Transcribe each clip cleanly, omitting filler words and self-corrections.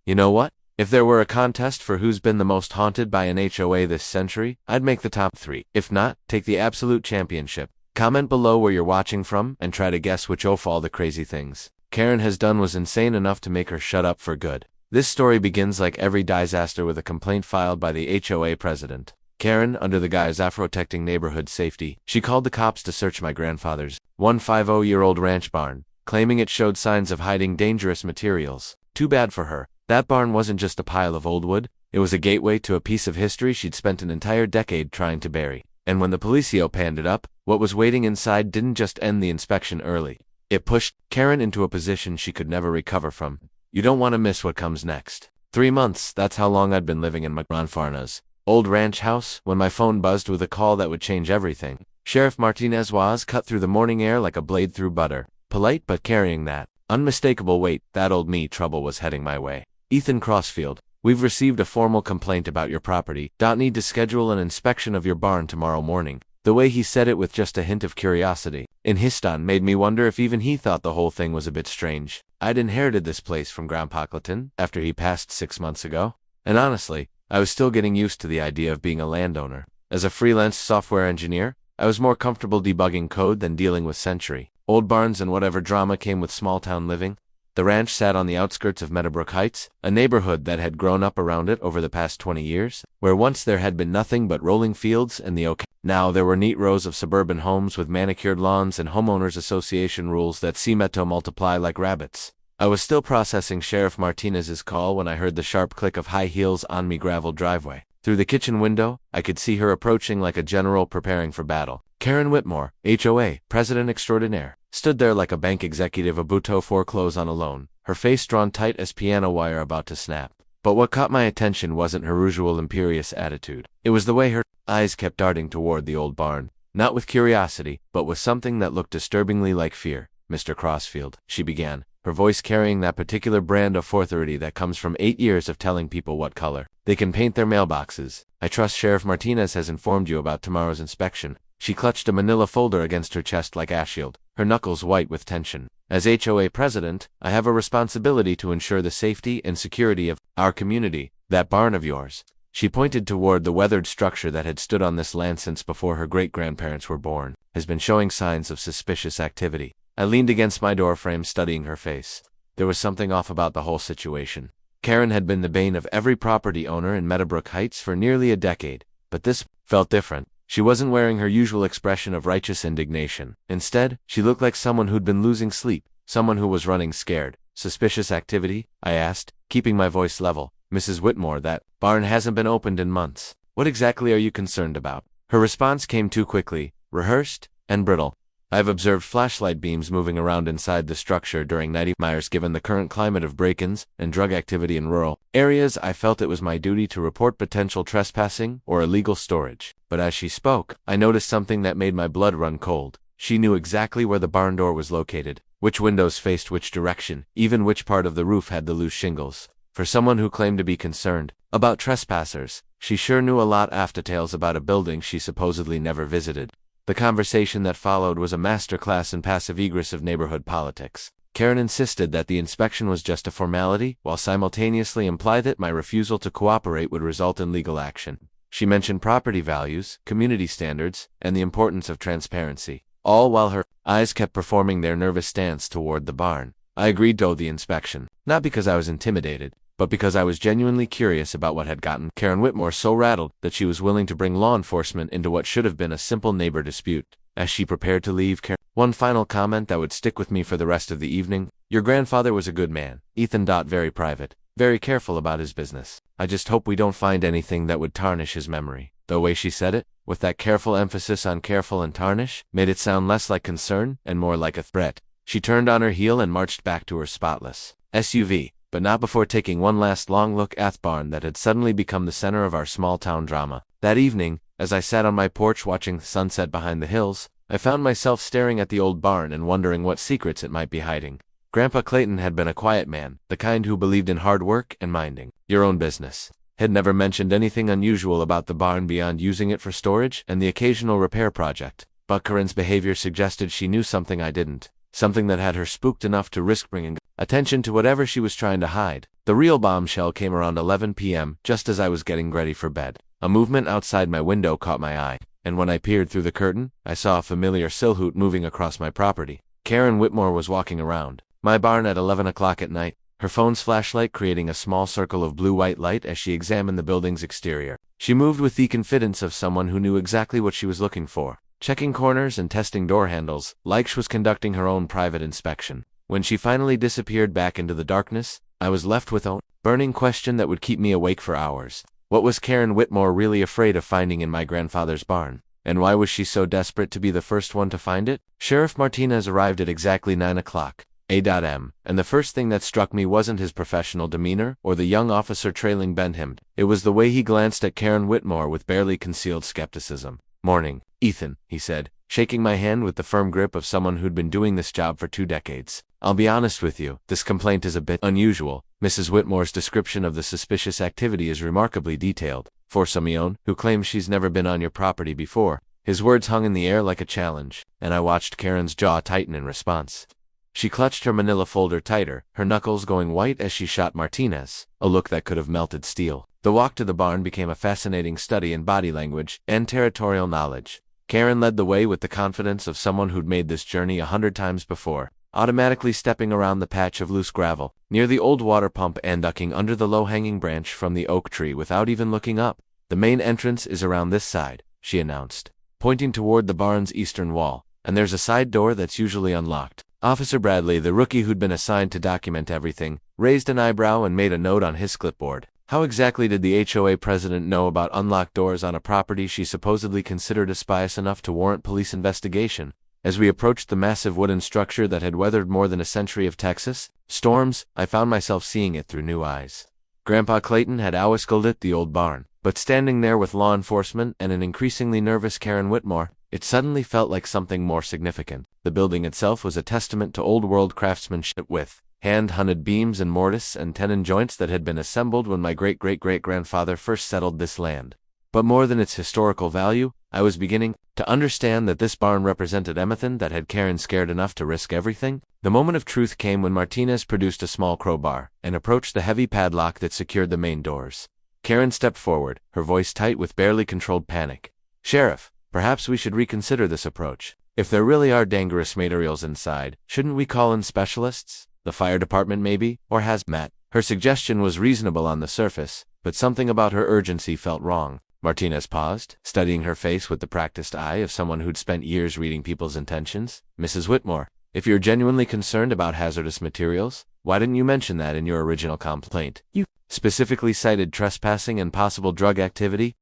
You know what? If there were a contest for who's been the most haunted by an HOA this century, I'd make the top 3. If not, take the absolute championship. Comment below where you're watching from and try to guess which of all the crazy things Karen has done was insane enough to make her shut up for good. This story begins like every disaster with a complaint filed by the HOA president. Karen, under the guise of protecting neighborhood safety, she called the cops to search my grandfather's 150-year-old ranch barn, claiming it showed signs of hiding dangerous materials. Too bad for her. That barn wasn't just a pile of old wood, it was a gateway to a piece of history she'd spent an entire decade trying to bury. And when the policio panned it up, what was waiting inside didn't just end the inspection early. It pushed Karen into a position she could never recover from. You don't want to miss what comes next. 3 months, that's how long I'd been living in my grandfather's old ranch house, when my phone buzzed with a call that would change everything. Sheriff Martinez was cut through the morning air like a blade through butter. Polite but carrying that unmistakable weight, that old me trouble was heading my way. Ethan Crossfield, we've received a formal complaint about your property. Need to schedule an inspection of your barn tomorrow morning. The way he said it with just a hint of curiosity in Histon made me wonder if even he thought the whole thing was a bit strange. I'd inherited this place from Grandpa Clayton after he passed 6 months ago, and honestly, I was still getting used to the idea of being a landowner. As a freelance software engineer, I was more comfortable debugging code than dealing with century-old barns and whatever drama came with small-town living. The ranch sat on the outskirts of Meadowbrook Heights, a neighborhood that had grown up around it over the past 20 years, where once there had been nothing but rolling fields and the oak. Now there were neat rows of suburban homes with manicured lawns and homeowners association rules that seemed to multiply like rabbits. I was still processing Sheriff Martinez's call when I heard the sharp click of high heels on me gravel driveway. Through the kitchen window, I could see her approaching like a general preparing for battle. Karen Whitmore, HOA, President Extraordinaire, stood there like a bank executive about to foreclose on a loan, her face drawn tight as piano wire about to snap. But what caught my attention wasn't her usual imperious attitude. It was the way her eyes kept darting toward the old barn, not with curiosity, but with something that looked disturbingly like fear. Mr. Crossfield, she began, her voice carrying that particular brand of authority that comes from 8 years of telling people what color they can paint their mailboxes. I trust Sheriff Martinez has informed you about tomorrow's inspection. She clutched a manila folder against her chest like a shield, her knuckles white with tension. As HOA president, I have a responsibility to ensure the safety and security of our community. That barn of yours. She pointed toward the weathered structure that had stood on this land since before her great-grandparents were born, has been showing signs of suspicious activity. I leaned against my doorframe studying her face. There was something off about the whole situation. Karen had been the bane of every property owner in Meadowbrook Heights for nearly a decade, but this felt different. She wasn't wearing her usual expression of righteous indignation. Instead, she looked like someone who'd been losing sleep, someone who was running scared. Suspicious activity? I asked, keeping my voice level. Mrs. Whitmore, that barn hasn't been opened in months. What exactly are you concerned about? Her response came too quickly, rehearsed, and brittle. I've observed flashlight beams moving around inside the structure during night hours. Given the current climate of break-ins and drug activity in rural areas, I felt it was my duty to report potential trespassing or illegal storage. But as she spoke, I noticed something that made my blood run cold. She knew exactly where the barn door was located, which windows faced which direction, even which part of the roof had the loose shingles. For someone who claimed to be concerned about trespassers, she sure knew a lot of details about a building she supposedly never visited. The conversation that followed was a masterclass in passive-aggressive neighborhood politics. Karen insisted that the inspection was just a formality, while simultaneously implied that my refusal to cooperate would result in legal action. She mentioned property values, community standards, and the importance of transparency, all while her eyes kept performing their nervous stance toward the barn. I agreed to the inspection, not because I was intimidated, but because I was genuinely curious about what had gotten Karen Whitmore so rattled that she was willing to bring law enforcement into what should have been a simple neighbor dispute. As she prepared to leave, Karen, one final comment that would stick with me for the rest of the evening. Your grandfather was a good man, Ethan. Very private, very careful about his business. I just hope we don't find anything that would tarnish his memory. The way she said it, with that careful emphasis on careful and tarnish, made it sound less like concern and more like a threat. She turned on her heel and marched back to her spotless SUV. But not before taking one last long look at the barn that had suddenly become the center of our small-town drama. That evening, as I sat on my porch watching the sunset behind the hills, I found myself staring at the old barn and wondering what secrets it might be hiding. Grandpa Clayton had been a quiet man, the kind who believed in hard work and minding your own business. Had never mentioned anything unusual about the barn beyond using it for storage and the occasional repair project. But Karen's behavior suggested she knew something I didn't, something that had her spooked enough to risk bringing attention to whatever she was trying to hide. The real bombshell came around 11 p.m., just as I was getting ready for bed. A movement outside my window caught my eye, and when I peered through the curtain, I saw a familiar silhouette moving across my property. Karen Whitmore was walking around my barn at 11 o'clock at night, her phone's flashlight creating a small circle of blue-white light as she examined the building's exterior. She moved with the confidence of someone who knew exactly what she was looking for, checking corners and testing door handles, like she was conducting her own private inspection. When she finally disappeared back into the darkness, I was left with a burning question that would keep me awake for hours. What was Karen Whitmore really afraid of finding in my grandfather's barn? And why was she so desperate to be the first one to find it? Sheriff Martinez arrived at exactly 9 o'clock a.m., and the first thing that struck me wasn't his professional demeanor or the young officer trailing him. It was the way he glanced at Karen Whitmore with barely concealed skepticism. "Morning, Ethan," he said, shaking my hand with the firm grip of someone who'd been doing this job for 2 decades. "I'll be honest with you, this complaint is a bit unusual. Mrs. Whitmore's description of the suspicious activity is remarkably detailed. For someone who claims she's never been on your property before." His words hung in the air like a challenge, and I watched Karen's jaw tighten in response. She clutched her manila folder tighter, her knuckles going white as she shot Martinez a look that could have melted steel. The walk to the barn became a fascinating study in body language and territorial knowledge. Karen led the way with the confidence of someone who'd made this journey 100 times before, automatically stepping around the patch of loose gravel near the old water pump and ducking under the low-hanging branch from the oak tree without even looking up. "The main entrance is around this side," she announced, pointing toward the barn's eastern wall, "and there's a side door that's usually unlocked." Officer Bradley, the rookie who'd been assigned to document everything, raised an eyebrow and made a note on his clipboard. How exactly did the HOA president know about unlocked doors on a property she supposedly considered aspicious enough to warrant police investigation? As we approached the massive wooden structure that had weathered more than a century of Texas storms, I found myself seeing it through new eyes. Grandpa Clayton had always called it the old barn, but standing there with law enforcement and an increasingly nervous Karen Whitmore, it suddenly felt like something more significant. The building itself was a testament to old-world craftsmanship with hand-hunted beams and mortise and tenon joints that had been assembled when my great-great-great-grandfather first settled this land. But more than its historical value, I was beginning to understand that this barn represented everything that had Karen scared enough to risk everything. The moment of truth came when Martinez produced a small crowbar and approached the heavy padlock that secured the main doors. Karen stepped forward, her voice tight with barely controlled panic. "Sheriff, perhaps we should reconsider this approach. If there really are dangerous materials inside, shouldn't we call in specialists? The fire department maybe, or hazmat?" Her suggestion was reasonable on the surface, but something about her urgency felt wrong. Martinez paused, studying her face with the practiced eye of someone who'd spent years reading people's intentions. "Mrs. Whitmore, if you're genuinely concerned about hazardous materials, why didn't you mention that in your original complaint? You specifically cited trespassing and possible drug activity."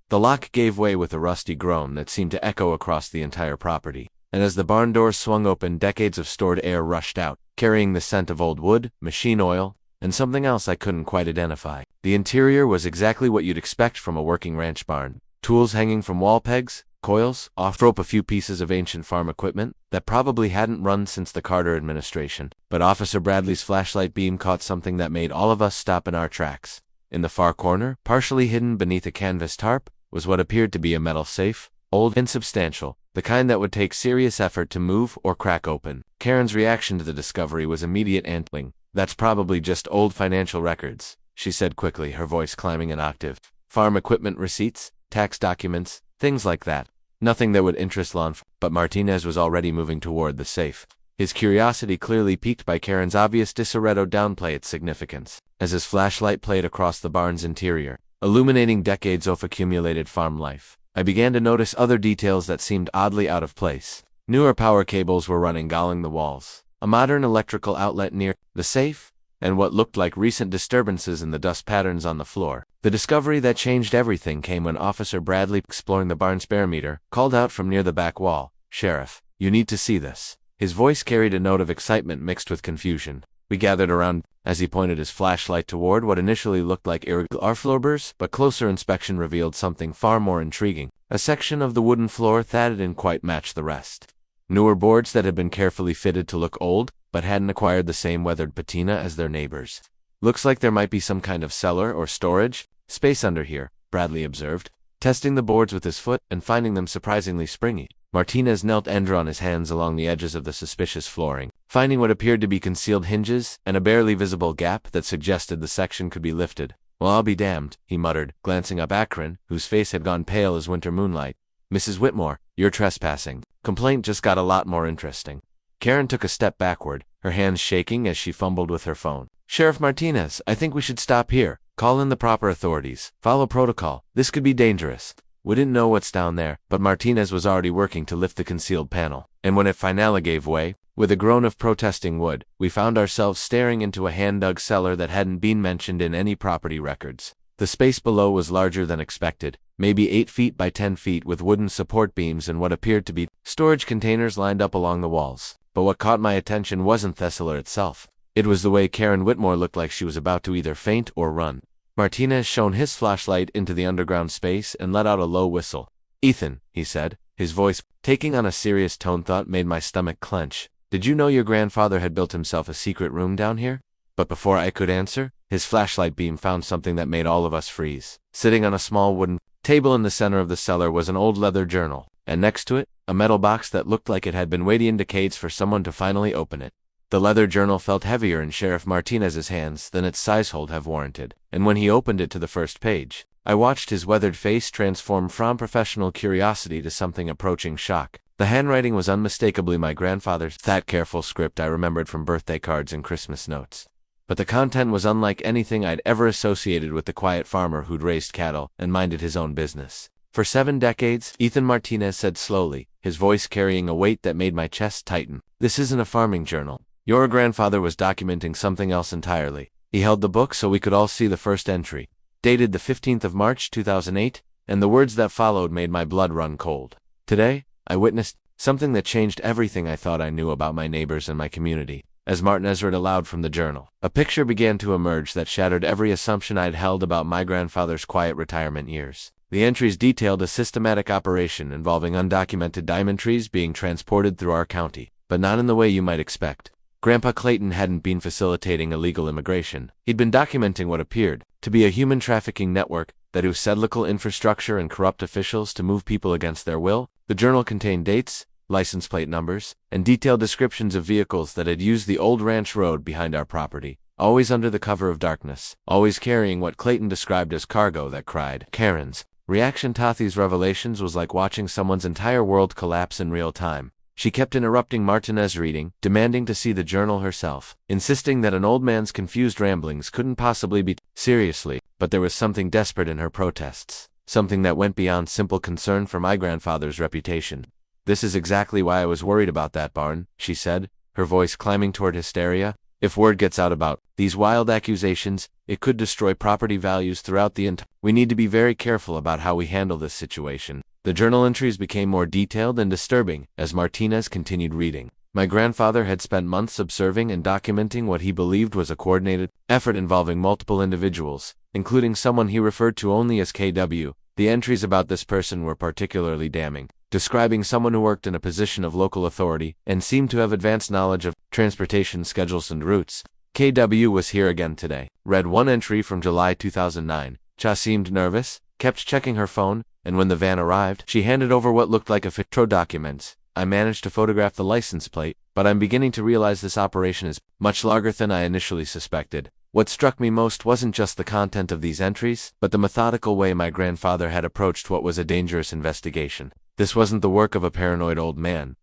The lock gave way with a rusty groan that seemed to echo across the entire property, and as the barn doors swung open, decades of stored air rushed out, carrying the scent of old wood, machine oil, and something else I couldn't quite identify. The interior was exactly what you'd expect from a working ranch barn. Tools hanging from wall pegs, coils, off-rope, a few pieces of ancient farm equipment that probably hadn't run since the Carter administration. But Officer Bradley's flashlight beam caught something that made all of us stop in our tracks. In the far corner, partially hidden beneath a canvas tarp, was what appeared to be a metal safe, old and substantial, the kind that would take serious effort to move or crack open. Karen's reaction to the discovery was immediate antling. "That's probably just old financial records," she said quickly, her voice climbing an octave. "Farm equipment receipts, tax documents, things like that. Nothing that would interest law enforcement." But Martinez was already moving toward the safe, his curiosity clearly piqued by Karen's obvious disarray to downplay its significance. As his flashlight played across the barn's interior, illuminating decades of accumulated farm life, I began to notice other details that seemed oddly out of place. Newer power cables were running along the walls, a modern electrical outlet near the safe, and what looked like recent disturbances in the dust patterns on the floor. The discovery that changed everything came when Officer Bradley, exploring the barn's barometer, called out from near the back wall, "Sheriff, you need to see this." His voice carried a note of excitement mixed with confusion. We gathered around as he pointed his flashlight toward what initially looked like irregular floorboards, but closer inspection revealed something far more intriguing. A section of the wooden floor that didn't quite match the rest. Newer boards that had been carefully fitted to look old, but hadn't acquired the same weathered patina as their neighbors. "Looks like there might be some kind of cellar or storage space under here," Bradley observed, testing the boards with his foot and finding them surprisingly springy. Martinez knelt on his hands along the edges of the suspicious flooring, finding what appeared to be concealed hinges and a barely visible gap that suggested the section could be lifted. "Well, I'll be damned," he muttered, glancing up at Akron, whose face had gone pale as winter moonlight. "Mrs. Whitmore, you're trespassing." Complaint just got a lot more interesting. Karen took a step backward, her hands shaking as she fumbled with her phone. "Sheriff Martinez, I think we should stop here. Call in the proper authorities. Follow protocol. This could be dangerous." We didn't know what's down there, but Martinez was already working to lift the concealed panel. And when it finally gave way, with a groan of protesting wood, we found ourselves staring into a hand-dug cellar that hadn't been mentioned in any property records. The space below was larger than expected, maybe 8 feet by 10 feet, with wooden support beams and what appeared to be storage containers lined up along the walls. But what caught my attention wasn't the cellar itself. It was the way Karen Whitmore looked like she was about to either faint or run. Martinez shone his flashlight into the underground space and let out a low whistle. "Ethan," he said, his voice taking on a serious tone that made my stomach clench. "Did you know your grandfather had built himself a secret room down here?" But before I could answer, his flashlight beam found something that made all of us freeze. Sitting on a small wooden table in the center of the cellar was an old leather journal, and next to it, a metal box that looked like it had been waiting decades for someone to finally open it. The leather journal felt heavier in Sheriff Martinez's hands than its size hold have warranted, and when he opened it to the first page, I watched his weathered face transform from professional curiosity to something approaching shock. The handwriting was unmistakably my grandfather's, that careful script I remembered from birthday cards and Christmas notes. But the content was unlike anything I'd ever associated with the quiet farmer who'd raised cattle and minded his own business. "For 7 decades, Ethan Martinez said slowly, his voice carrying a weight that made my chest tighten, "this isn't a farming journal. Your grandfather was documenting something else entirely." He held the book so we could all see the first entry, dated the 15th of March 2008, and the words that followed made my blood run cold. "Today, I witnessed something that changed everything I thought I knew about my neighbors and my community." As Martinez read aloud from the journal, a picture began to emerge that shattered every assumption I'd held about my grandfather's quiet retirement years. The entries detailed a systematic operation involving undocumented diamond trees being transported through our county, but not in the way you might expect. Grandpa Clayton hadn't been facilitating illegal immigration. He'd been documenting what appeared to be a human trafficking network that used local infrastructure and corrupt officials to move people against their will. The journal contained dates, license plate numbers, and detailed descriptions of vehicles that had used the old ranch road behind our property, always under the cover of darkness, always carrying what Clayton described as cargo that cried, "Karen's." Reaction to these revelations was like watching someone's entire world collapse in real time. She kept interrupting Martinez's reading, demanding to see the journal herself, insisting that an old man's confused ramblings couldn't possibly be seriously, but there was something desperate in her protests, something that went beyond simple concern for my grandfather's reputation. "This is exactly why I was worried about that barn," she said, her voice climbing toward hysteria. "If word gets out about these wild accusations, it could destroy property values throughout the entire. We need to be very careful about how we handle this situation." The journal entries became more detailed and disturbing as Martinez continued reading. My grandfather had spent months observing and documenting what he believed was a coordinated effort involving multiple individuals, including someone he referred to only as KW. The entries about this person were particularly damning, describing someone who worked in a position of local authority and seemed to have advanced knowledge of transportation schedules and routes. "KW was here again today," read one entry from July 2009. "Cha seemed nervous, kept checking her phone, and when the van arrived, she handed over what looked like a fitro documents. I managed to photograph the license plate, but I'm beginning to realize this operation is much larger than I initially suspected." What struck me most wasn't just the content of these entries, but the methodical way my grandfather had approached what was a dangerous investigation. This wasn't the work of a paranoid old man.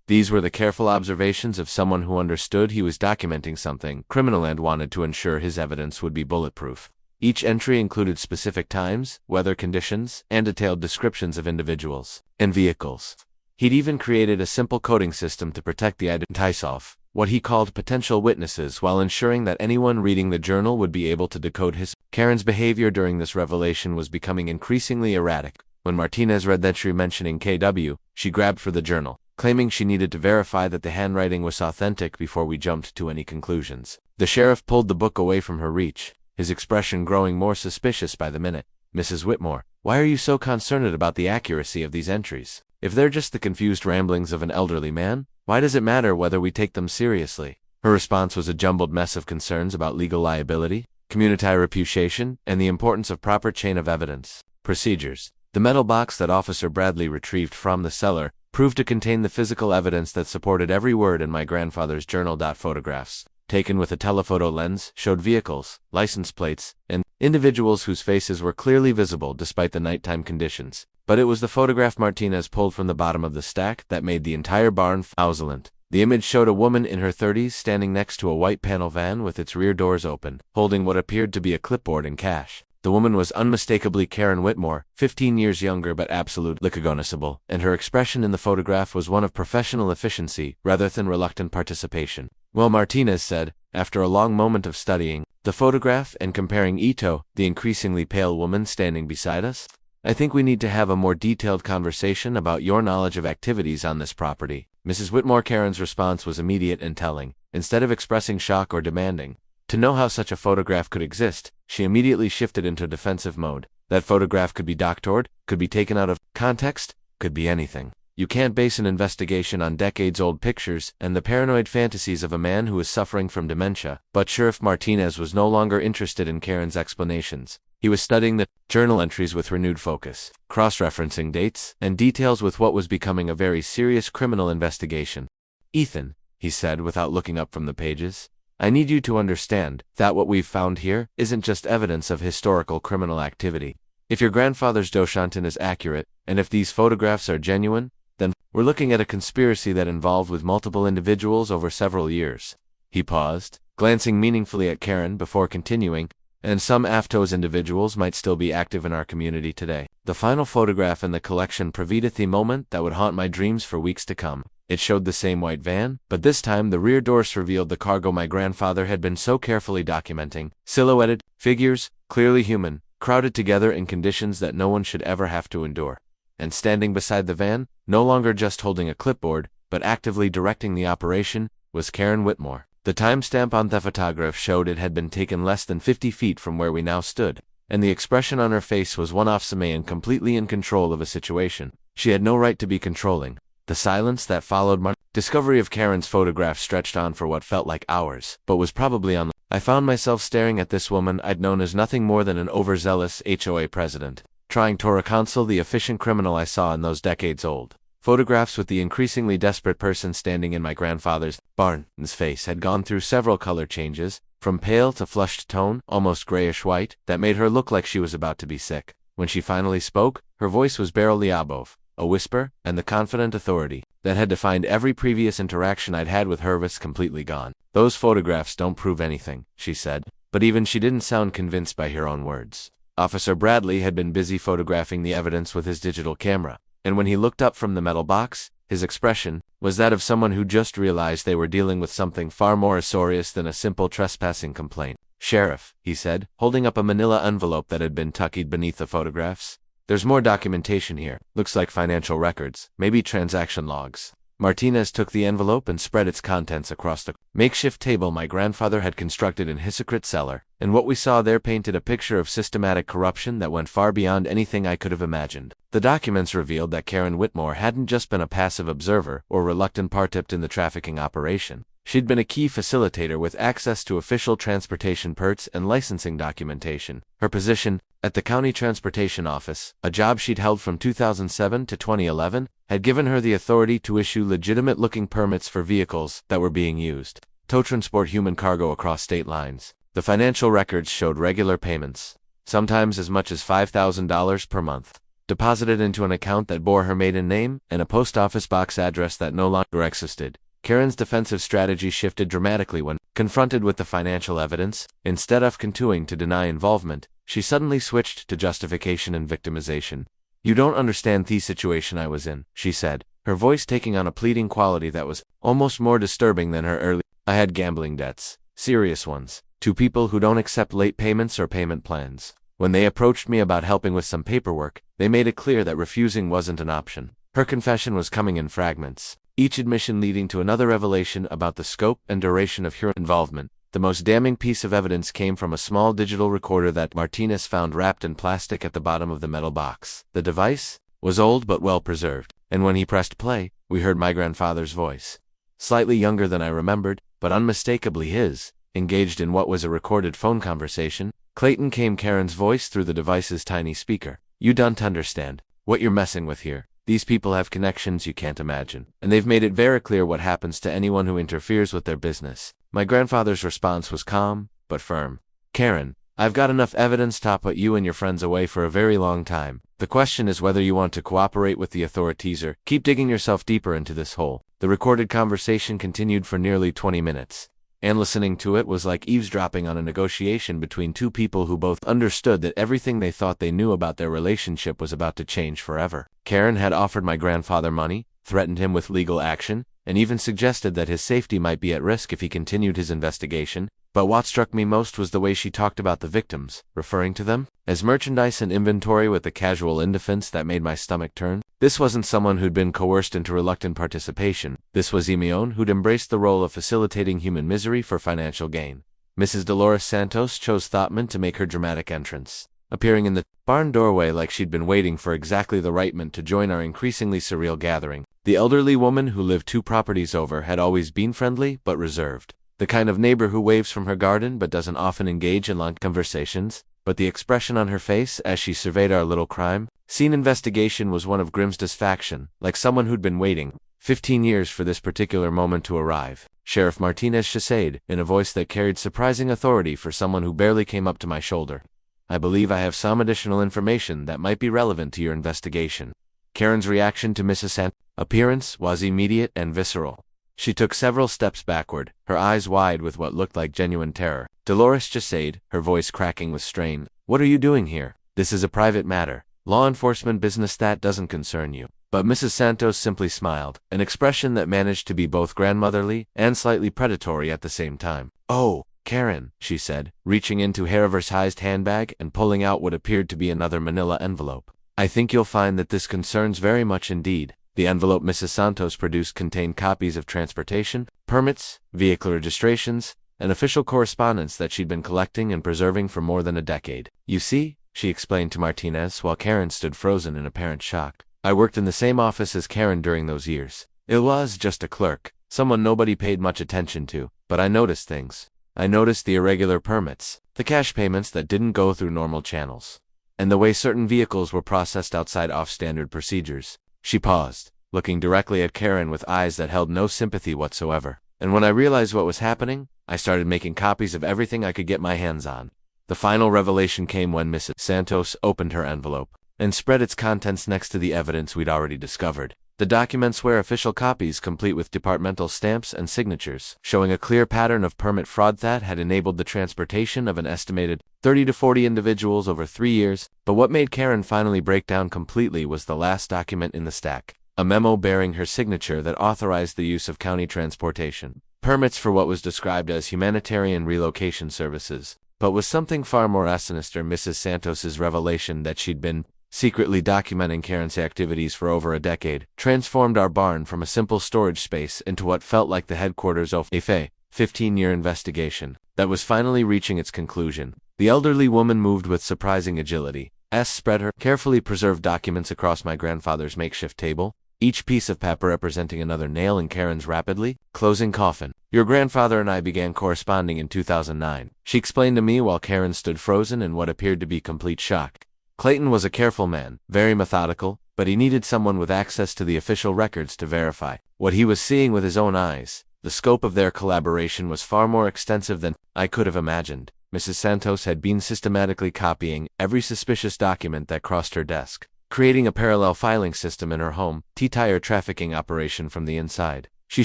These were the careful observations of someone who understood he was documenting something criminal and wanted to ensure his evidence would be bulletproof. Each entry included specific times, weather conditions, and detailed descriptions of individuals and vehicles. He'd even created a simple coding system to protect the identities of what he called potential witnesses while ensuring that anyone reading the journal would be able to decode his. Karen's behavior during this revelation was becoming increasingly erratic. When Martinez read the entry mentioning KW, she grabbed for the journal, claiming she needed to verify that the handwriting was authentic before we jumped to any conclusions. The sheriff pulled the book away from her reach, his expression growing more suspicious by the minute. "Mrs. Whitmore, why are you so concerned about the accuracy of these entries? If they're just the confused ramblings of an elderly man, why does it matter whether we take them seriously?" Her response was a jumbled mess of concerns about legal liability, community reputation, and the importance of proper chain of evidence procedures. The metal box that Officer Bradley retrieved from the cellar proved to contain the physical evidence that supported every word in my grandfather's journal. Photographs, taken with a telephoto lens, showed vehicles, license plates, and individuals whose faces were clearly visible despite the nighttime conditions. But it was the photograph Martinez pulled from the bottom of the stack that made the entire barn fraudulent. The image showed a woman in her 30s standing next to a white panel van with its rear doors open, holding what appeared to be a clipboard and cash. The woman was unmistakably Karen Whitmore, 15 years younger but absolutely recognizable, and her expression in the photograph was one of professional efficiency rather than reluctant participation. Well, Martinez said, after a long moment of studying the photograph and comparing Ito, the increasingly pale woman standing beside us, I think we need to have a more detailed conversation about your knowledge of activities on this property. Mrs. Whitmore. Karen's response was immediate and telling. Instead of expressing shock or demanding to know how such a photograph could exist, she immediately shifted into defensive mode. That photograph could be doctored, could be taken out of context, could be anything. You can't base an investigation on decades-old pictures and the paranoid fantasies of a man who is suffering from dementia. But Sheriff Martinez was no longer interested in Karen's explanations. He was studying the journal entries with renewed focus, cross-referencing dates and details with what was becoming a very serious criminal investigation. Ethan, he said without looking up from the pages, I need you to understand that what we've found here isn't just evidence of historical criminal activity. If your grandfather's Doshantan is accurate, and if these photographs are genuine, then we're looking at a conspiracy that involved with multiple individuals over several years. He paused, glancing meaningfully at Karen before continuing, and some of those individuals might still be active in our community today. The final photograph in the collection provided the moment that would haunt my dreams for weeks to come. It showed the same white van, but this time the rear doors revealed the cargo my grandfather had been so carefully documenting. Silhouetted figures, clearly human, crowded together in conditions that no one should ever have to endure. And standing beside the van, no longer just holding a clipboard, but actively directing the operation, was Karen Whitmore. The timestamp on the photograph showed it had been taken less than 50 feet from where we now stood, and the expression on her face was one of someone completely in control of a situation she had no right to be controlling. The silence that followed my discovery of Karen's photograph stretched on for what felt like hours, but was probably on. I found myself staring at this woman I'd known as nothing more than an overzealous HOA president, trying to reconcile the efficient criminal I saw in those decades-old photographs with the increasingly desperate person standing in my grandfather's barn. His face had gone through several color changes, from pale to flushed tone, almost grayish-white, that made her look like she was about to be sick. When she finally spoke, her voice was barely above a whisper, and the confident authority that had defined every previous interaction I'd had with her was completely gone. Those photographs don't prove anything, she said, but even she didn't sound convinced by her own words. Officer Bradley had been busy photographing the evidence with his digital camera, and when he looked up from the metal box, his expression was that of someone who just realized they were dealing with something far more serious than a simple trespassing complaint. Sheriff, he said, holding up a manila envelope that had been tucked beneath the photographs. There's more documentation here. Looks like financial records, maybe transaction logs. Martinez took the envelope and spread its contents across the makeshift table my grandfather had constructed in his secret cellar, and what we saw there painted a picture of systematic corruption that went far beyond anything I could have imagined. The documents revealed that Karen Whitmore hadn't just been a passive observer or reluctant participant in the trafficking operation. She'd been a key facilitator with access to official transportation permits and licensing documentation. Her position at the County Transportation Office, a job she'd held from 2007 to 2011, had given her the authority to issue legitimate-looking permits for vehicles that were being used to transport human cargo across state lines. The financial records showed regular payments, sometimes as much as $5,000 per month, deposited into an account that bore her maiden name and a post office box address that no longer existed. Karen's defensive strategy shifted dramatically when confronted with the financial evidence. Instead of continuing to deny involvement, she suddenly switched to justification and victimization. You don't understand the situation I was in, she said, her voice taking on a pleading quality that was almost more disturbing than her early. I had gambling debts, serious ones, to people who don't accept late payments or payment plans. When they approached me about helping with some paperwork, they made it clear that refusing wasn't an option. Her confession was coming in fragments, each admission leading to another revelation about the scope and duration of her involvement. The most damning piece of evidence came from a small digital recorder that Martinez found wrapped in plastic at the bottom of the metal box. The device was old but well preserved, and when he pressed play, we heard my grandfather's voice. Slightly younger than I remembered, but unmistakably his, engaged in what was a recorded phone conversation. Clayton came Karen's voice through the device's tiny speaker. You don't understand what you're messing with here. These people have connections you can't imagine, and they've made it very clear what happens to anyone who interferes with their business. My grandfather's response was calm, but firm. Karen, I've got enough evidence to put you and your friends away for a very long time. The question is whether you want to cooperate with the authorities or keep digging yourself deeper into this hole. The recorded conversation continued for nearly 20 minutes, and listening to it was like eavesdropping on a negotiation between two people who both understood that everything they thought they knew about their relationship was about to change forever. Karen had offered my grandfather money, threatened him with legal action, and even suggested that his safety might be at risk if he continued his investigation. But what struck me most was the way she talked about the victims, referring to them as merchandise and inventory with a casual indifference that made my stomach turn. This wasn't someone who'd been coerced into reluctant participation. This was Simeon, who'd embraced the role of facilitating human misery for financial gain. Mrs. Dolores Santos chose Thoughtman to make her dramatic entrance, appearing in the barn doorway like she'd been waiting for exactly the right moment to join our increasingly surreal gathering. The elderly woman who lived 2 properties over had always been friendly but reserved. The kind of neighbor who waves from her garden but doesn't often engage in long conversations. But the expression on her face as she surveyed our little crime scene investigation was one of grim satisfaction, like someone who'd been waiting 15 years for this particular moment to arrive. Sheriff Martinez said, in a voice that carried surprising authority for someone who barely came up to my shoulder. I believe I have some additional information that might be relevant to your investigation. Karen's reaction to Mrs. Santos' appearance was immediate and visceral. She took several steps backward, her eyes wide with what looked like genuine terror. Dolores said, her voice cracking with strain, "What are you doing here? This is a private matter. Law enforcement business that doesn't concern you." But Mrs. Santos simply smiled, an expression that managed to be both grandmotherly and slightly predatory at the same time. "Oh, Karen," she said, reaching into her oversized handbag and pulling out what appeared to be another manila envelope. "I think you'll find that this concerns very much indeed." The envelope Mrs. Santos produced contained copies of transportation, permits, vehicle registrations, and official correspondence that she'd been collecting and preserving for more than a decade. "You see," she explained to Martinez while Karen stood frozen in apparent shock. "I worked in the same office as Karen during those years. It was just a clerk, someone nobody paid much attention to, but I noticed things. I noticed the irregular permits, the cash payments that didn't go through normal channels, and the way certain vehicles were processed outside off-standard procedures." She paused, looking directly at Karen with eyes that held no sympathy whatsoever. "And when I realized what was happening, I started making copies of everything I could get my hands on." The final revelation came when Mrs. Santos opened her envelope and spread its contents next to the evidence we'd already discovered. The documents were official copies complete with departmental stamps and signatures, showing a clear pattern of permit fraud that had enabled the transportation of an estimated 30 to 40 individuals over 3 years. But what made Karen finally break down completely was the last document in the stack, a memo bearing her signature that authorized the use of county transportation permits for what was described as humanitarian relocation services. But with something far more sinister, Mrs. Santos's revelation that she'd been secretly documenting Karen's activities for over a decade, transformed our barn from a simple storage space into what felt like the headquarters of a 15-year investigation that was finally reaching its conclusion. The elderly woman moved with surprising agility, spread her carefully preserved documents across my grandfather's makeshift table, each piece of paper representing another nail in Karen's rapidly closing coffin. "Your grandfather and I began corresponding in 2009, she explained to me while Karen stood frozen in what appeared to be complete shock. Clayton was a careful man, very methodical, but he needed someone with access to the official records to verify what he was seeing with his own eyes. The scope of their collaboration was far more extensive than I could have imagined. Mrs. Santos had been systematically copying every suspicious document that crossed her desk, creating a parallel filing system in her home, tire trafficking operation from the inside. She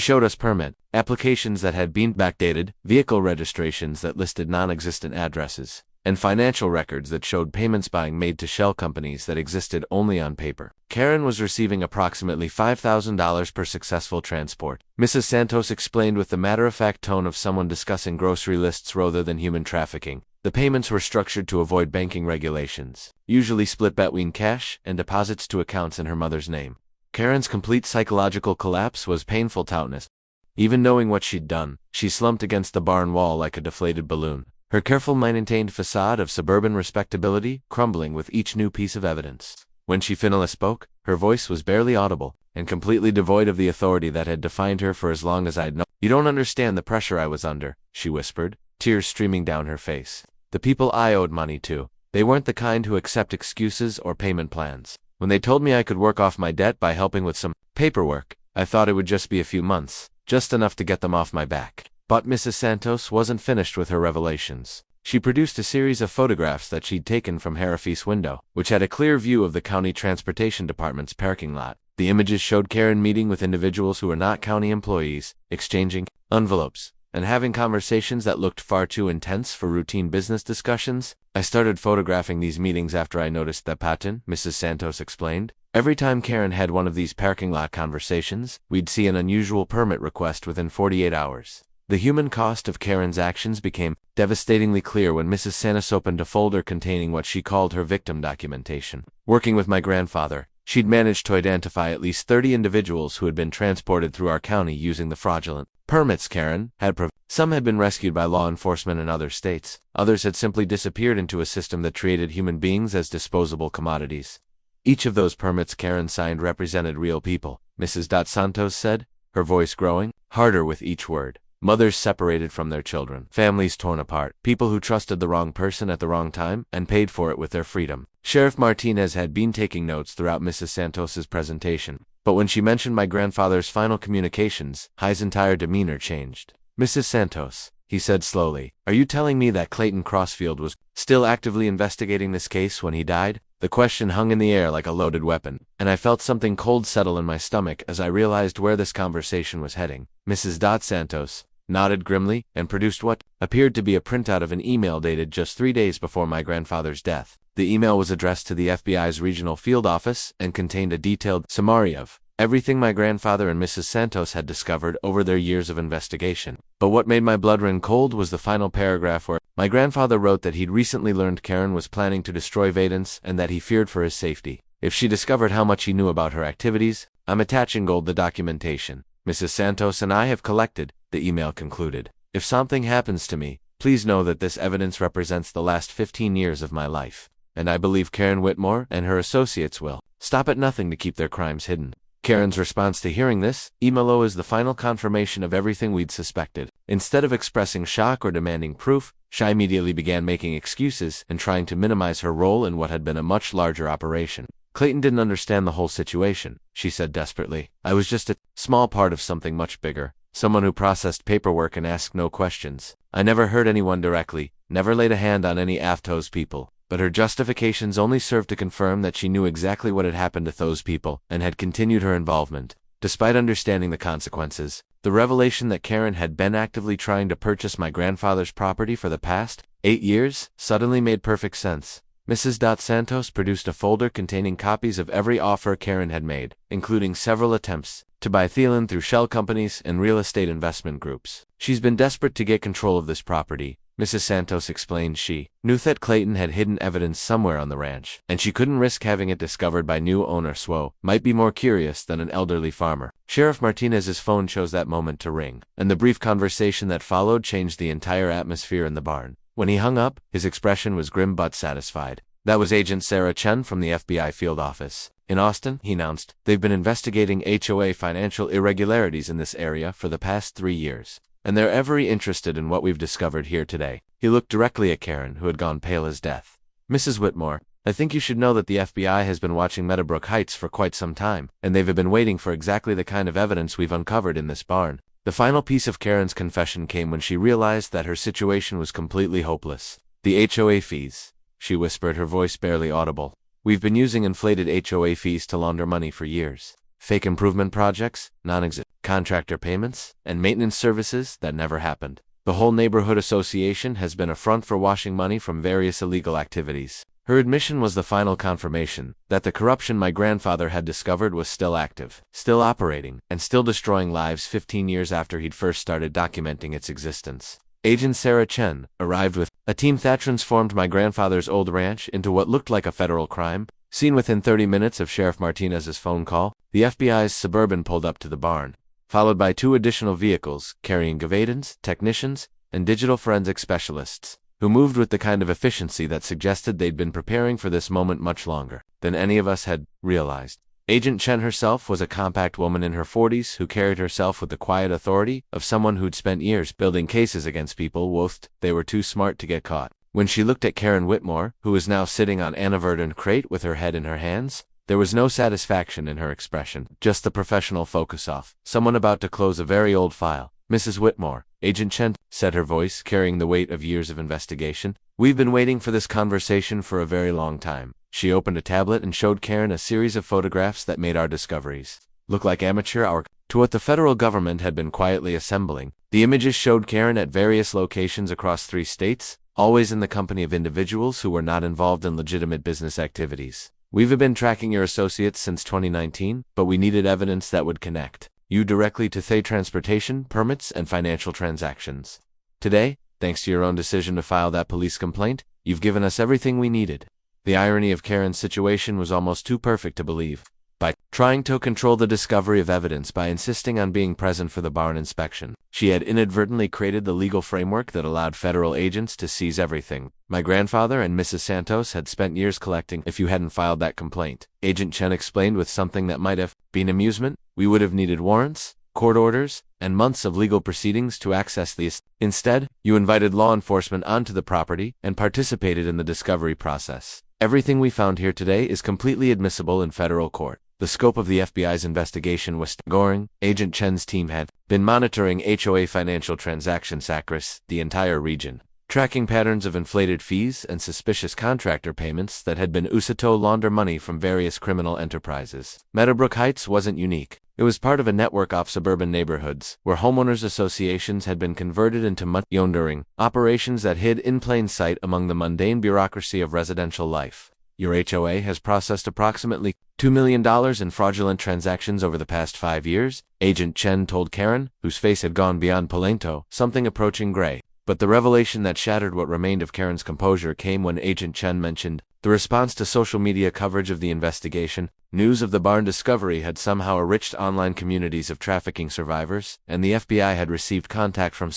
showed us permit applications that had been backdated, vehicle registrations that listed non-existent addresses, and financial records that showed payments being made to shell companies that existed only on paper. Karen was receiving approximately $5,000 per successful transport, Mrs. Santos explained with the matter-of-fact tone of someone discussing grocery lists rather than human trafficking. The payments were structured to avoid banking regulations, usually split between cash and deposits to accounts in her mother's name. Karen's complete psychological collapse was painful to witness. Even knowing what she'd done, she slumped against the barn wall like a deflated balloon, her careful maintained facade of suburban respectability crumbling with each new piece of evidence. When she finally spoke, her voice was barely audible, and completely devoid of the authority that had defined her for as long as I'd known. "You don't understand the pressure I was under," she whispered, tears streaming down her face. "The people I owed money to, they weren't the kind who accept excuses or payment plans. When they told me I could work off my debt by helping with some paperwork, I thought it would just be a few months, just enough to get them off my back. But Mrs. Santos wasn't finished with her revelations. She produced a series of photographs that she'd taken from Harafe's window, which had a clear view of the county transportation department's parking lot. The images showed Karen meeting with individuals who were not county employees, exchanging envelopes, and having conversations that looked far too intense for routine business discussions. I started photographing these meetings after I noticed that pattern, Mrs. Santos explained. Every time Karen had one of these parking lot conversations, we'd see an unusual permit request within 48 hours. The human cost of Karen's actions became devastatingly clear when Mrs. Santos opened a folder containing what she called her victim documentation. Working with my grandfather, she'd managed to identify at least 30 individuals who had been transported through our county using the fraudulent permits Karen had provided. Some had been rescued by law enforcement in other states. Others had simply disappeared into a system that treated human beings as disposable commodities. Each of those permits Karen signed represented real people, Mrs. Santos said, her voice growing harder with each word. Mothers separated from their children, families torn apart, people who trusted the wrong person at the wrong time and paid for it with their freedom. Sheriff Martinez had been taking notes throughout Mrs. Santos's presentation, but when she mentioned my grandfather's final communications, High's entire demeanor changed. Mrs. Santos, he said slowly, are you telling me that Clayton Crossfield was still actively investigating this case when he died? The question hung in the air like a loaded weapon, and I felt something cold settle in my stomach as I realized where this conversation was heading. Mrs. Santos nodded grimly and produced what appeared to be a printout of an email dated just 3 days before my grandfather's death. The email was addressed to the FBI's regional field office and contained a detailed summary of everything my grandfather and Mrs. Santos had discovered over their years of investigation. But what made my blood run cold was the final paragraph where my grandfather wrote that he'd recently learned Karen was planning to destroy Vadance and that he feared for his safety. If she discovered how much he knew about her activities, I'm attaching gold the documentation Mrs. Santos and I have collected, the email concluded. If something happens to me, please know that this evidence represents the last 15 years of my life. And I believe Karen Whitmore and her associates will stop at nothing to keep their crimes hidden. Karen's response to hearing this email is the final confirmation of everything we'd suspected. Instead of expressing shock or demanding proof, she immediately began making excuses and trying to minimize her role in what had been a much larger operation. Clayton didn't understand the whole situation, she said desperately. I was just a small part of something much bigger, someone who processed paperwork and asked no questions. I never hurt anyone directly, never laid a hand on any of those people. But her justifications only served to confirm that she knew exactly what had happened to those people and had continued her involvement. Despite understanding the consequences, the revelation that Karen had been actively trying to purchase my grandfather's property for the past 8 years suddenly made perfect sense. Mrs. Santos produced a folder containing copies of every offer Karen had made, including several attempts to buy Thielen through shell companies and real estate investment groups. She's been desperate to get control of this property, Mrs. Santos explained. She knew that Clayton had hidden evidence somewhere on the ranch, and she couldn't risk having it discovered by new owner Swo, might be more curious than an elderly farmer. Sheriff Martinez's phone chose that moment to ring, and the brief conversation that followed changed the entire atmosphere in the barn. When he hung up, his expression was grim but satisfied. That was Agent Sarah Chen from the FBI field office in Austin, he announced. They've been investigating HOA financial irregularities in this area for the past 3 years. And they're very interested in what we've discovered here today. He looked directly at Karen, who had gone pale as death. Mrs. Whitmore, I think you should know that the FBI has been watching Meadowbrook Heights for quite some time, and they've been waiting for exactly the kind of evidence we've uncovered in this barn. The final piece of Karen's confession came when she realized that her situation was completely hopeless. The HOA fees, she whispered, her voice barely audible. We've been using inflated HOA fees to launder money for years. Fake improvement projects, non-existent contractor payments, and maintenance services that never happened. The whole neighborhood association has been a front for washing money from various illegal activities. Her admission was the final confirmation that the corruption my grandfather had discovered was still active, still operating, and still destroying lives 15 years after he'd first started documenting its existence. Agent Sarah Chen arrived with a team that transformed my grandfather's old ranch into what looked like a federal crime. Seen within 30 minutes of Sheriff Martinez's phone call, the FBI's Suburban pulled up to the barn, followed by 2 additional vehicles carrying Gavadans, technicians, and digital forensic specialists, who moved with the kind of efficiency that suggested they'd been preparing for this moment much longer than any of us had realized. Agent Chen herself was a compact woman in her 40s who carried herself with the quiet authority of someone who'd spent years building cases against people who they were too smart to get caught. When she looked at Karen Whitmore, who was now sitting on Anna Verdon crate with her head in her hands, There was no satisfaction in her expression, just the professional focus off. Someone about to close a very old file. Mrs. Whitmore, Agent Chen, said her voice, carrying the weight of years of investigation. We've been waiting for this conversation for a very long time. She opened a tablet and showed Karen a series of photographs that made our discoveries look like amateur hour to what the federal government had been quietly assembling. The images showed Karen at various locations across 3 states, always in the company of individuals who were not involved in legitimate business activities. We've been tracking your associates since 2019, but we needed evidence that would connect you directly to Thay transportation, permits, and financial transactions. Today, thanks to your own decision to file that police complaint, you've given us everything we needed. The irony of Karen's situation was almost too perfect to believe. By trying to control the discovery of evidence by insisting on being present for the barn inspection, she had inadvertently created the legal framework that allowed federal agents to seize everything. My grandfather and Mrs. Santos had spent years collecting. If you hadn't filed that complaint, Agent Chen explained with something that might have been amusement, we would have needed warrants, court orders, and months of legal proceedings to access these. Instead, you invited law enforcement onto the property and participated in the discovery process. Everything we found here today is completely admissible in federal court. The scope of the FBI's investigation was staggering. Agent Chen's team had been monitoring HOA financial transactions across the entire region, tracking patterns of inflated fees and suspicious contractor payments that had been used to launder money from various criminal enterprises. Meadowbrook Heights wasn't unique. It was part of a network of suburban neighborhoods where homeowners associations had been converted into money-laundering operations that hid in plain sight among the mundane bureaucracy of residential life. Your HOA has processed approximately $2 million in fraudulent transactions over the past 5 years, Agent Chen told Karen, whose face had gone beyond polento, something approaching gray. But the revelation that shattered what remained of Karen's composure came when Agent Chen mentioned the response to social media coverage of the investigation. News of the barn discovery had somehow enriched online communities of trafficking survivors, and the FBI had received contact from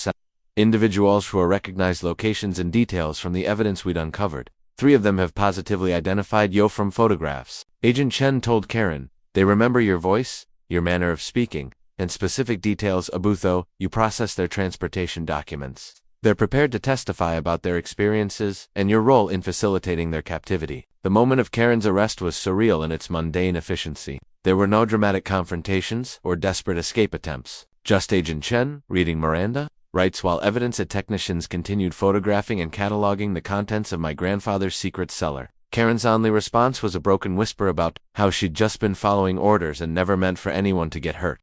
individuals who recognized locations and details from the evidence we'd uncovered. 3 of them have positively identified you from photographs. Agent Chen told Karen, they remember your voice, your manner of speaking, and specific details though you process their transportation documents. They're prepared to testify about their experiences and your role in facilitating their captivity. The moment of Karen's arrest was surreal in its mundane efficiency. There were no dramatic confrontations or desperate escape attempts. Just Agent Chen, reading Miranda rights while evidence technicians continued photographing and cataloging the contents of my grandfather's secret cellar. Karen's only response was a broken whisper about how she'd just been following orders and never meant for anyone to get hurt.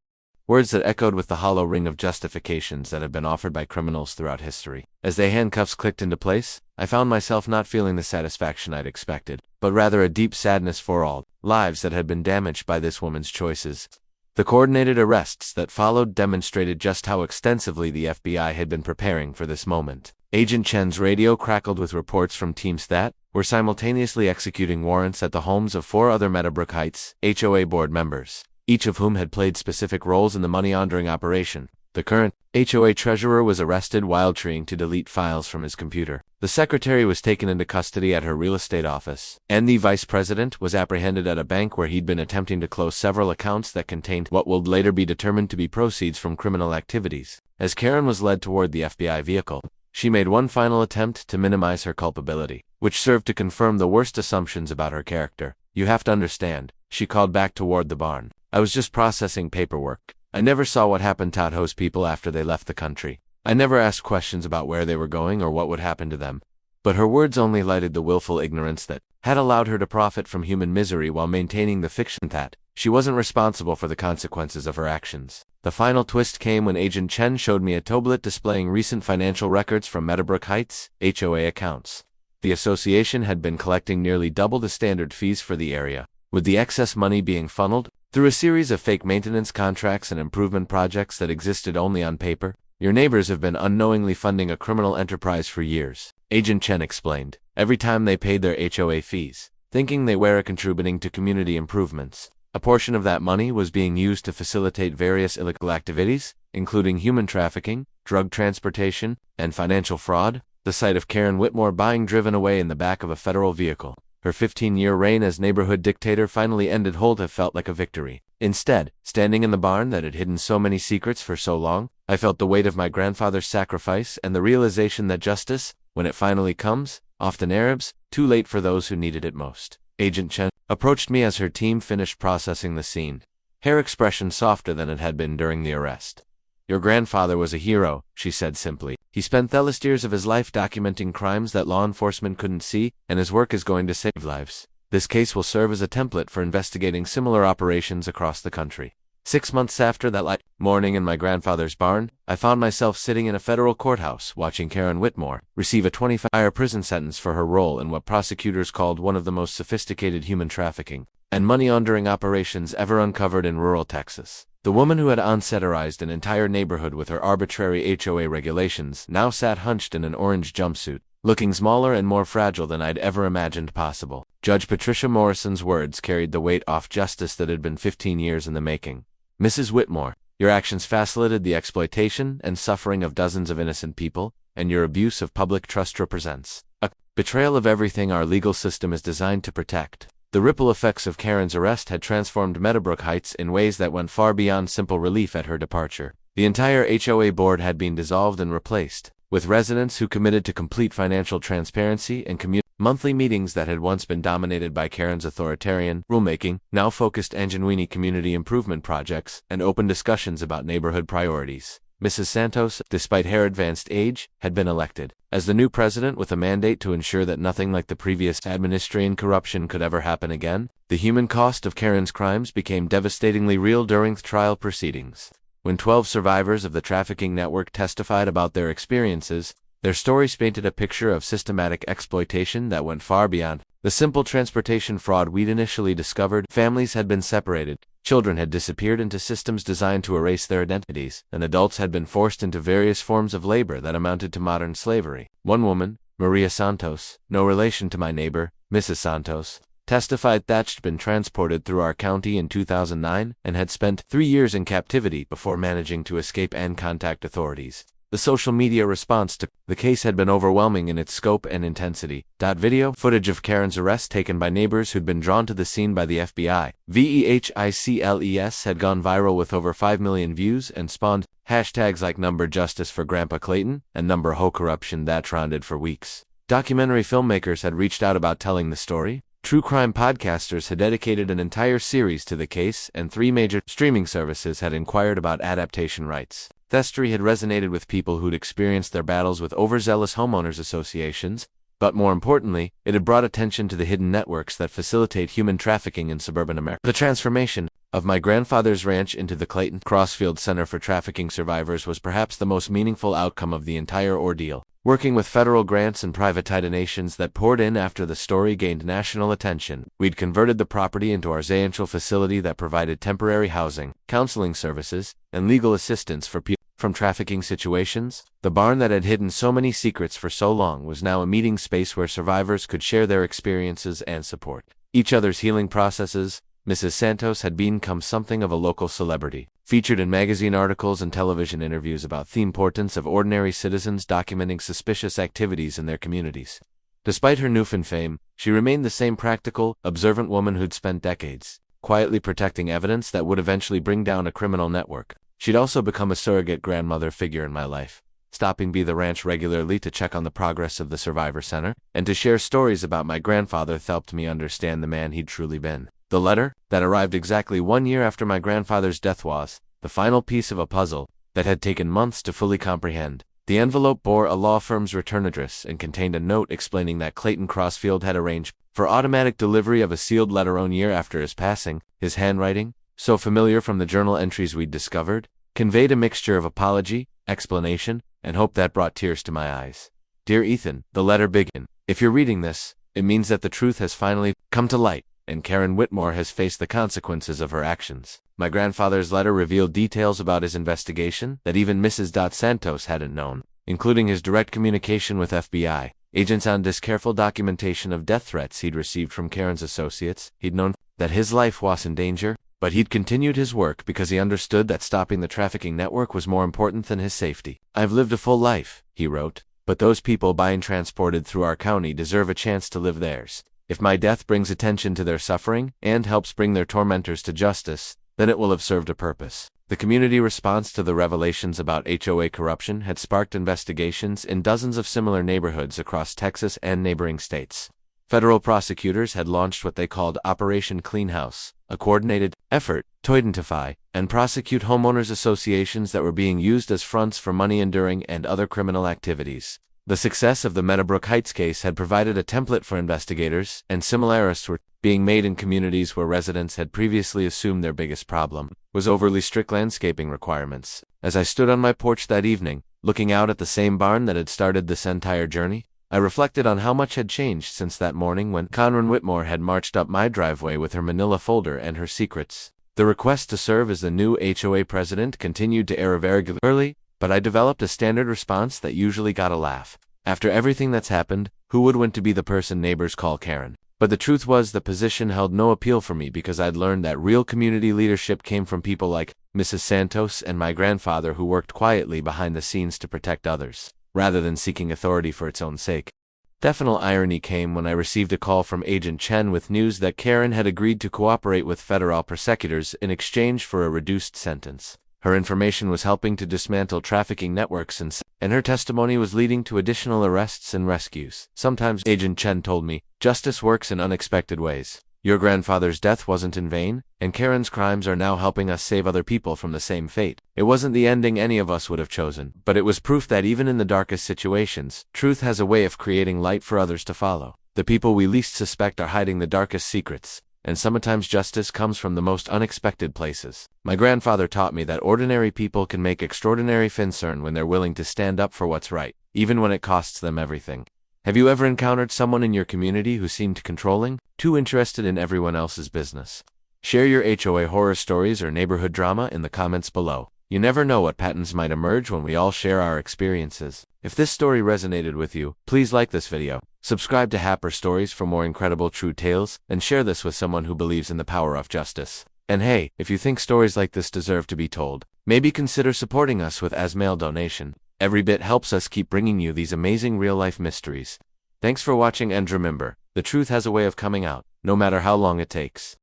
Words that echoed with the hollow ring of justifications that have been offered by criminals throughout history. As the handcuffs clicked into place, I found myself not feeling the satisfaction I'd expected, but rather a deep sadness for all lives that had been damaged by this woman's choices. The coordinated arrests that followed demonstrated just how extensively the FBI had been preparing for this moment. Agent Chen's radio crackled with reports from teams that were simultaneously executing warrants at the homes of 4 other Meadowbrook Heights HOA board members, each of whom had played specific roles in the money laundering operation. The current HOA treasurer was arrested while trying to delete files from his computer. The secretary was taken into custody at her real estate office, and the vice president was apprehended at a bank where he'd been attempting to close several accounts that contained what would later be determined to be proceeds from criminal activities. As Karen was led toward the FBI vehicle, she made one final attempt to minimize her culpability, which served to confirm the worst assumptions about her character. You have to understand, she called back toward the barn. I was just processing paperwork. I never saw what happened to those people after they left the country. I never asked questions about where they were going or what would happen to them. But her words only lighted the willful ignorance that had allowed her to profit from human misery while maintaining the fiction that she wasn't responsible for the consequences of her actions. The final twist came when Agent Chen showed me a tablet displaying recent financial records from Meadowbrook Heights HOA accounts. The association had been collecting nearly double the standard fees for the area, with the excess money being funneled through a series of fake maintenance contracts and improvement projects that existed only on paper. Your neighbors have been unknowingly funding a criminal enterprise for years, Agent Chen explained. Every time they paid their HOA fees, thinking they were contributing to community improvements, a portion of that money was being used to facilitate various illegal activities, including human trafficking, drug transportation, and financial fraud. The sight of Karen Whitmore being driven away in the back of a federal vehicle, her 15-year reign as neighborhood dictator finally ended, have felt like a victory. Instead, standing in the barn that had hidden so many secrets for so long, I felt the weight of my grandfather's sacrifice and the realization that justice, when it finally comes, often arrives too late for those who needed it most. Agent Chen approached me as her team finished processing the scene, her expression softer than it had been during the arrest. Your grandfather was a hero, she said simply. He spent the last years of his life documenting crimes that law enforcement couldn't see, and his work is going to save lives. This case will serve as a template for investigating similar operations across the country. 6 months after that morning in my grandfather's barn, I found myself sitting in a federal courthouse watching Karen Whitmore receive a 25-year prison sentence for her role in what prosecutors called one of the most sophisticated human trafficking and money laundering operations ever uncovered in rural Texas. The woman who had unsetterized an entire neighborhood with her arbitrary HOA regulations now sat hunched in an orange jumpsuit, looking smaller and more fragile than I'd ever imagined possible. Judge Patricia Morrison's words carried the weight off justice that had been 15 years in the making. Mrs. Whitmore, your actions facilitated the exploitation and suffering of dozens of innocent people, and your abuse of public trust represents a betrayal of everything our legal system is designed to protect. The ripple effects of Karen's arrest had transformed Meadowbrook Heights in ways that went far beyond simple relief at her departure. The entire HOA board had been dissolved and replaced, with residents who committed to complete financial transparency and monthly meetings that had once been dominated by Karen's authoritarian rulemaking, now focused on genuine community improvement projects and open discussions about neighborhood priorities. Mrs. Santos, despite her advanced age, had been elected as the new president with a mandate to ensure that nothing like the previous administration corruption could ever happen again. The human cost of Karen's crimes became devastatingly real during the trial proceedings. When 12 survivors of the trafficking network testified about their experiences, their stories painted a picture of systematic exploitation that went far beyond the simple transportation fraud we'd initially discovered. Families had been separated, children had disappeared into systems designed to erase their identities, and adults had been forced into various forms of labor that amounted to modern slavery. One woman, Maria Santos, no relation to my neighbor, Mrs. Santos, testified that she'd been transported through our county in 2009 and had spent 3 years in captivity before managing to escape and contact authorities. The social media response to the case had been overwhelming in its scope and intensity. Video footage of Karen's arrest taken by neighbors who'd been drawn to the scene by the FBI, VEHICLES, had gone viral with over 5 million views and spawned hashtags like #Justice for Grandpa Clayton and #HO Corruption that trended for weeks. Documentary filmmakers had reached out about telling the story. True crime podcasters had dedicated an entire series to the case, and 3 major streaming services had inquired about adaptation rights. The story had resonated with people who'd experienced their battles with overzealous homeowners associations, but more importantly, it had brought attention to the hidden networks that facilitate human trafficking in suburban America. The transformation of my grandfather's ranch into the Clayton Crossfield Center for Trafficking Survivors was perhaps the most meaningful outcome of the entire ordeal. Working with federal grants and private donations that poured in after the story gained national attention, we'd converted the property into our residential facility that provided temporary housing, counseling services, and legal assistance for people from trafficking situations. The barn that had hidden so many secrets for so long was now a meeting space where survivors could share their experiences and support each other's healing processes. Mrs. Santos had become something of a local celebrity, featured in magazine articles and television interviews about the importance of ordinary citizens documenting suspicious activities in their communities. Despite her newfound fame, she remained the same practical, observant woman who'd spent decades quietly protecting evidence that would eventually bring down a criminal network. She'd also become a surrogate grandmother figure in my life, stopping by the ranch regularly to check on the progress of the Survivor Center, and to share stories about my grandfather that helped me understand the man he'd truly been. The letter, that arrived exactly 1 year after my grandfather's death, was the final piece of a puzzle that had taken months to fully comprehend. The envelope bore a law firm's return address and contained a note explaining that Clayton Crossfield had arranged for automatic delivery of a sealed letter 1 year after his passing. His handwriting, so familiar from the journal entries we'd discovered, conveyed a mixture of apology, explanation, and hope that brought tears to my eyes. Dear Ethan, the letter began. If you're reading this, it means that the truth has finally come to light, and Karen Whitmore has faced the consequences of her actions. My grandfather's letter revealed details about his investigation that even Mrs. Santos hadn't known, including his direct communication with FBI agents on this careful documentation of death threats he'd received from Karen's associates. He'd known that his life was in danger, but he'd continued his work because he understood that stopping the trafficking network was more important than his safety. I've lived a full life, he wrote, but those people being transported through our county deserve a chance to live theirs. If my death brings attention to their suffering and helps bring their tormentors to justice, then it will have served a purpose. The community response to the revelations about HOA corruption had sparked investigations in dozens of similar neighborhoods across Texas and neighboring states. Federal prosecutors had launched what they called Operation Clean House, a coordinated effort to identify and prosecute homeowners associations that were being used as fronts for money laundering and other criminal activities. The success of the Meadowbrook Heights case had provided a template for investigators, and similar arrests were being made in communities where residents had previously assumed their biggest problem was overly strict landscaping requirements. As I stood on my porch that evening, looking out at the same barn that had started this entire journey, I reflected on how much had changed since that morning when Conran Whitmore had marched up my driveway with her manila folder and her secrets. The request to serve as the new HOA president continued to air irregularly, but I developed a standard response that usually got a laugh. After everything that's happened, who would want to be the person neighbors call Karen? But the truth was the position held no appeal for me because I'd learned that real community leadership came from people like Mrs. Santos and my grandfather who worked quietly behind the scenes to protect others, rather than seeking authority for its own sake. Definite irony came when I received a call from Agent Chen with news that Karen had agreed to cooperate with federal prosecutors in exchange for a reduced sentence. Her information was helping to dismantle trafficking networks and her testimony was leading to additional arrests and rescues. Sometimes, Agent Chen told me, justice works in unexpected ways. Your grandfather's death wasn't in vain, and Karen's crimes are now helping us save other people from the same fate. It wasn't the ending any of us would have chosen, but it was proof that even in the darkest situations, truth has a way of creating light for others to follow. The people we least suspect are hiding the darkest secrets, and sometimes justice comes from the most unexpected places. My grandfather taught me that ordinary people can make extraordinary concern when they're willing to stand up for what's right, even when it costs them everything. Have you ever encountered someone in your community who seemed controlling, too interested in everyone else's business? Share your HOA horror stories or neighborhood drama in the comments below. You never know what patterns might emerge when we all share our experiences. If this story resonated with you, please like this video, subscribe to Happer Stories for more incredible true tales, and share this with someone who believes in the power of justice. And hey, if you think stories like this deserve to be told, maybe consider supporting us with as mail donation. Every bit helps us keep bringing you these amazing real-life mysteries. Thanks for watching, and remember, the truth has a way of coming out, no matter how long it takes.